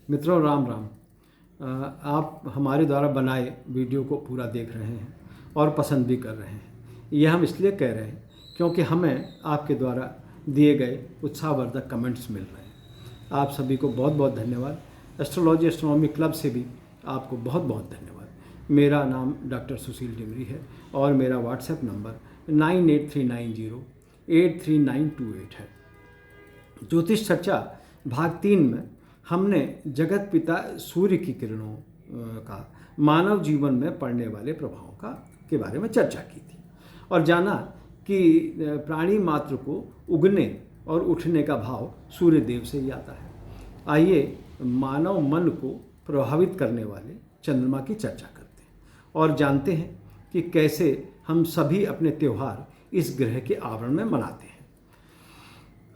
मित्रों, राम राम। आप हमारे द्वारा बनाए वीडियो को पूरा देख रहे हैं और पसंद भी कर रहे हैं। यह हम इसलिए कह रहे हैं क्योंकि हमें आपके द्वारा दिए गए उत्साहवर्धक कमेंट्स मिल रहे हैं। आप सभी को बहुत बहुत धन्यवाद। एस्ट्रोलॉजी एस्ट्रोनॉमी क्लब से भी आपको बहुत बहुत धन्यवाद। मेरा नाम डॉक्टर सुशील डिमरी है और मेरा व्हाट्सएप नंबर 9839083928 है। ज्योतिष चर्चा भाग 3 में हमने जगत पिता सूर्य की किरणों का मानव जीवन में पड़ने वाले प्रभावों का के बारे में चर्चा की थी और जाना कि प्राणी मात्र को उगने और उठने का भाव सूर्य देव से ही आता है। आइए मानव मन को प्रभावित करने वाले चंद्रमा की चर्चा करते हैं और जानते हैं कि कैसे हम सभी अपने त्यौहार इस ग्रह के आवरण में मनाते हैं।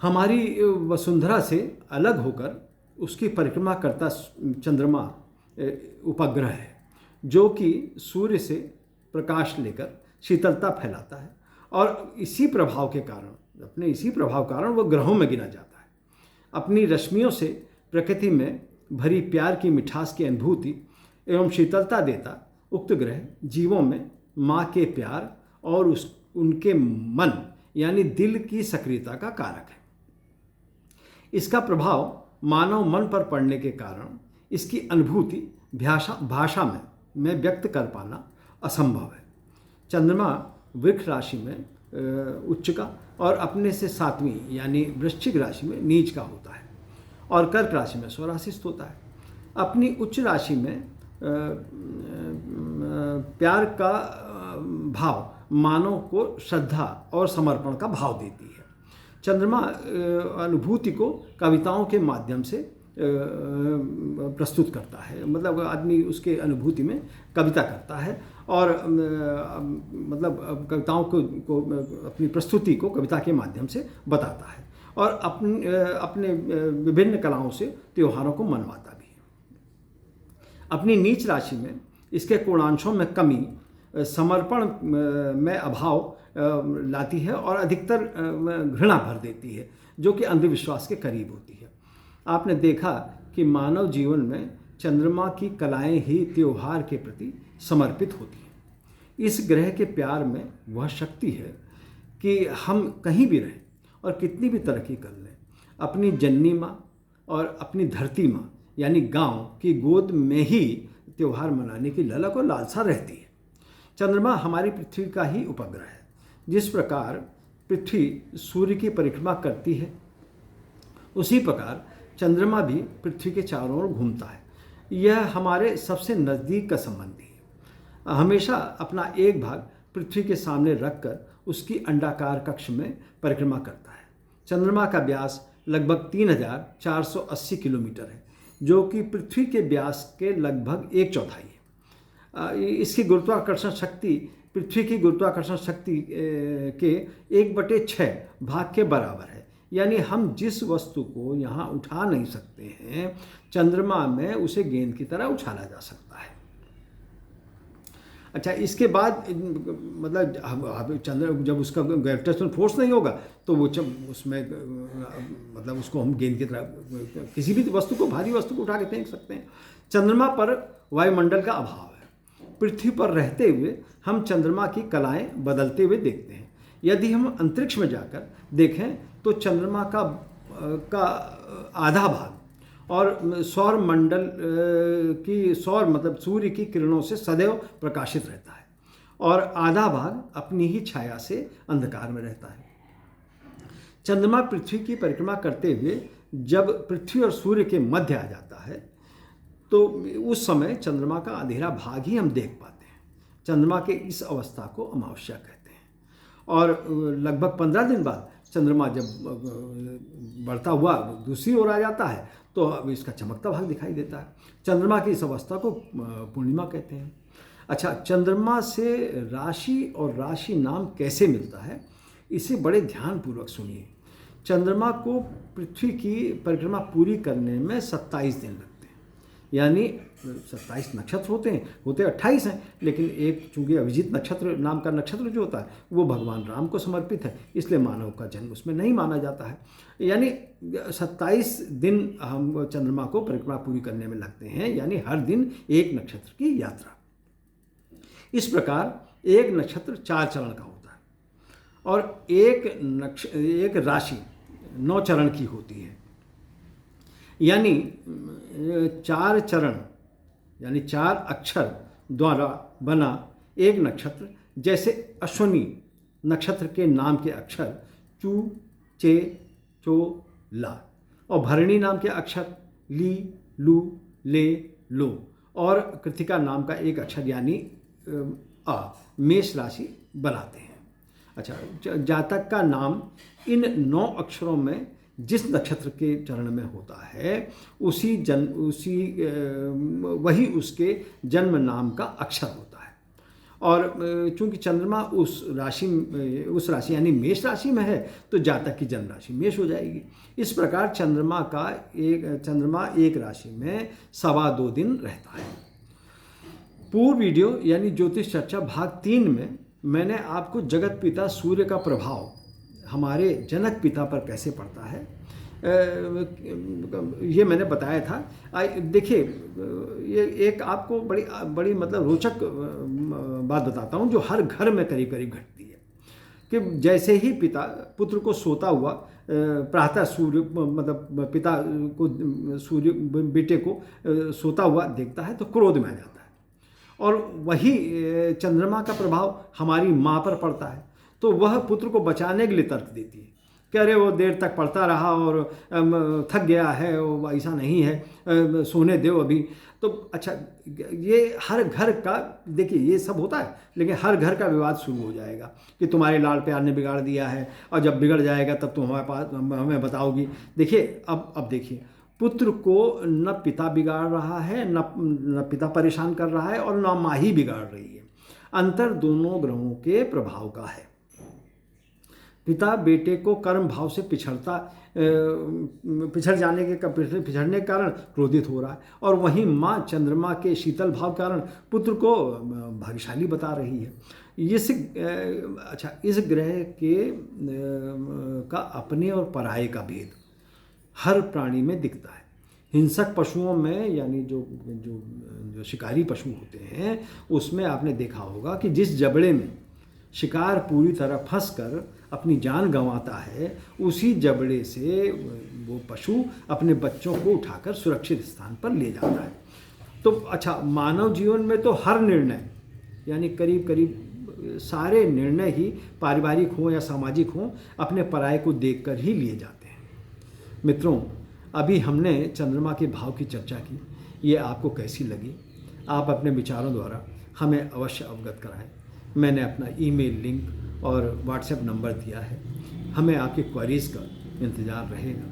हमारी वसुंधरा से अलग होकर उसकी परिक्रमा करता चंद्रमा उपग्रह है, जो कि सूर्य से प्रकाश लेकर शीतलता फैलाता है और इसी प्रभाव कारण वह ग्रहों में गिना जाता है। अपनी रश्मियों से प्रकृति में भरी प्यार की मिठास की अनुभूति एवं शीतलता देता उक्त ग्रह जीवों में माँ के प्यार और उनके मन यानी दिल की सक्रियता का कारक है। इसका प्रभाव मानव मन पर पड़ने के कारण इसकी अनुभूति भाषा में व्यक्त कर पाना असंभव है। चंद्रमा वृक्ष राशि में उच्च का और अपने से 7वीं यानी वृश्चिक राशि में नीच का होता है और कर्क राशि में स्वराशिस्थ होता है। अपनी उच्च राशि में प्यार का भाव मानव को श्रद्धा और समर्पण का भाव देती है। चंद्रमा अनुभूति को कविताओं के माध्यम से प्रस्तुत करता है, मतलब आदमी उसके अनुभूति में कविता करता है और मतलब कविताओं को अपनी प्रस्तुति को कविता के माध्यम से बताता है और अपने विभिन्न कलाओं से त्योहारों को मनवाता भी है। अपनी नीच राशि में इसके कोणांशों में कमी समर्पण में अभाव लाती है और अधिकतर घृणा भर देती है, जो कि अंधविश्वास के करीब होती है। आपने देखा कि मानव जीवन में चंद्रमा की कलाएं ही त्योहार के प्रति समर्पित होती हैं। इस ग्रह के प्यार में वह शक्ति है कि हम कहीं भी रहें और कितनी भी तरक्की कर लें, अपनी जननी माँ और अपनी धरती माँ यानी गांव की गोद में ही त्योहार मनाने की ललक और लालसा रहती है। चंद्रमा हमारी पृथ्वी का ही उपग्रह है। जिस प्रकार पृथ्वी सूर्य की परिक्रमा करती है, उसी प्रकार चंद्रमा भी पृथ्वी के चारों ओर घूमता है। यह हमारे सबसे नज़दीक का संबंधी है। हमेशा अपना एक भाग पृथ्वी के सामने रखकर उसकी अंडाकार कक्ष में परिक्रमा करता है। चंद्रमा का व्यास लगभग 3480 किलोमीटर है, जो कि पृथ्वी के व्यास के लगभग 1/4 है। इसकी गुरुत्वाकर्षण शक्ति पृथ्वी की गुरुत्वाकर्षण शक्ति के 1/6 भाग के बराबर है। यानी हम जिस वस्तु को यहाँ उठा नहीं सकते हैं, चंद्रमा में उसे गेंद की तरह उछाला जा सकता है। अच्छा, इसके बाद मतलब चंद्र जब उसका ग्रेविटेशनल फोर्स नहीं होगा तो वो उसमें मतलब उसको हम गेंद की तरह किसी भी वस्तु को, भारी वस्तु को उठा के फेंक सकते हैं। चंद्रमा पर वायुमंडल का अभाव है। पृथ्वी पर रहते हुए हम चंद्रमा की कलाएं बदलते हुए देखते हैं। यदि हम अंतरिक्ष में जाकर देखें तो चंद्रमा का आधा भाग और सौर मंडल की मतलब सूर्य की किरणों से सदैव प्रकाशित रहता है और आधा भाग अपनी ही छाया से अंधकार में रहता है। चंद्रमा पृथ्वी की परिक्रमा करते हुए जब पृथ्वी और सूर्य के मध्य आ जाता है तो उस समय चंद्रमा का अंधेरा भाग ही हम देख पाते हैं। चंद्रमा के इस अवस्था को अमावस्या कहते हैं और लगभग 15 दिन बाद चंद्रमा जब बढ़ता हुआ दूसरी ओर आ जाता है तो अब इसका चमकता भाग दिखाई देता है। चंद्रमा की इस अवस्था को पूर्णिमा कहते हैं। अच्छा, चंद्रमा से राशि और राशि नाम कैसे मिलता है, इसे बड़े ध्यानपूर्वक सुनिए। चंद्रमा को पृथ्वी की परिक्रमा पूरी करने में 27 दिन लगते हैं। यानी 27 नक्षत्र होते 28 हैं, लेकिन एक चूंकि अभिजीत नक्षत्र नाम का नक्षत्र जो होता है वो भगवान राम को समर्पित है, इसलिए मानव का जन्म उसमें नहीं माना जाता है। यानी 27 दिन हम चंद्रमा को परिक्रमा पूरी करने में लगते हैं, यानी हर दिन एक नक्षत्र की यात्रा। इस प्रकार एक नक्षत्र 4 चरण का होता है और एक राशि 9 चरण की होती है। यानी 4 चरण यानी 4 अक्षर द्वारा बना एक नक्षत्र, जैसे अश्वनी नक्षत्र के नाम के अक्षर चू, चे, चो, ला, और भरणी नाम के अक्षर ली, लू, ले, लो, और कृतिका नाम का एक अक्षर यानी आ मेष राशि बनाते हैं। अच्छा, जातक का नाम इन 9 अक्षरों में जिस नक्षत्र के चरण में होता है वही उसके जन्म नाम का अक्षर होता है। और चूंकि चंद्रमा उस राशि यानी मेष राशि में है तो जातक की जन्म राशि मेष हो जाएगी। इस प्रकार चंद्रमा एक राशि में 2.25 दिन रहता है। पूर्व वीडियो यानी ज्योतिष चर्चा भाग 3 में मैंने आपको जगत पिता सूर्य का प्रभाव हमारे जनक पिता पर कैसे पड़ता है ये मैंने बताया था। देखिए, ये एक आपको बड़ी मतलब रोचक बात बताता हूँ जो हर घर में करीब करीब घटती है कि जैसे ही पिता पुत्र को सोता हुआ प्रातः सूर्य मतलब पिता को सूर्य बेटे को सोता हुआ देखता है तो क्रोध में आ जाता है, और वही चंद्रमा का प्रभाव हमारी माँ पर पड़ता है तो वह पुत्र को बचाने के लिए तर्क देती है कि अरे वो देर तक पढ़ता रहा और थक गया है, वो ऐसा नहीं है, सोने दो अभी। तो अच्छा, ये हर घर का देखिए ये सब होता है, लेकिन हर घर का विवाद शुरू हो जाएगा कि तुम्हारे लाड़ प्यार ने बिगाड़ दिया है और जब बिगड़ जाएगा तब तुम हमारे पास हमें बताओगी। देखिए अब देखिए, पुत्र को न पिता बिगाड़ रहा है, न पिता परेशान कर रहा है और न माँ ही बिगाड़ रही है। अंतर दोनों ग्रहों के प्रभाव का है। पिता बेटे को कर्म भाव से पिछड़ने के कारण क्रोधित हो रहा है, और वहीं माँ चंद्रमा के शीतल भाव के कारण पुत्र को भाग्यशाली बता रही है। इस ग्रह के का अपने और पराये का भेद हर प्राणी में दिखता है। हिंसक पशुओं में यानी जो शिकारी पशु होते हैं उसमें आपने देखा होगा कि जिस जबड़े में शिकार पूरी तरह फंसकर अपनी जान गंवाता है, उसी जबड़े से वो पशु अपने बच्चों को उठाकर सुरक्षित स्थान पर ले जाता है। तो अच्छा, मानव जीवन में तो हर निर्णय यानी करीब करीब सारे निर्णय ही पारिवारिक हों या सामाजिक हों अपने पराये को देखकर ही लिए जाते हैं। मित्रों, अभी हमने चंद्रमा के भाव की चर्चा की, ये आपको कैसी लगी? आप अपने विचारों द्वारा हमें अवश्य अवगत कराएं। मैंने अपना ईमेल लिंक और व्हाट्सएप नंबर दिया है। हमें आपकी क्वेरीज़ का इंतज़ार रहेगा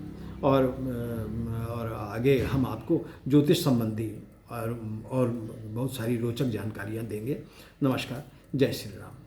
और आगे हम आपको ज्योतिष संबंधी और बहुत सारी रोचक जानकारियाँ देंगे। नमस्कार, जय श्री राम।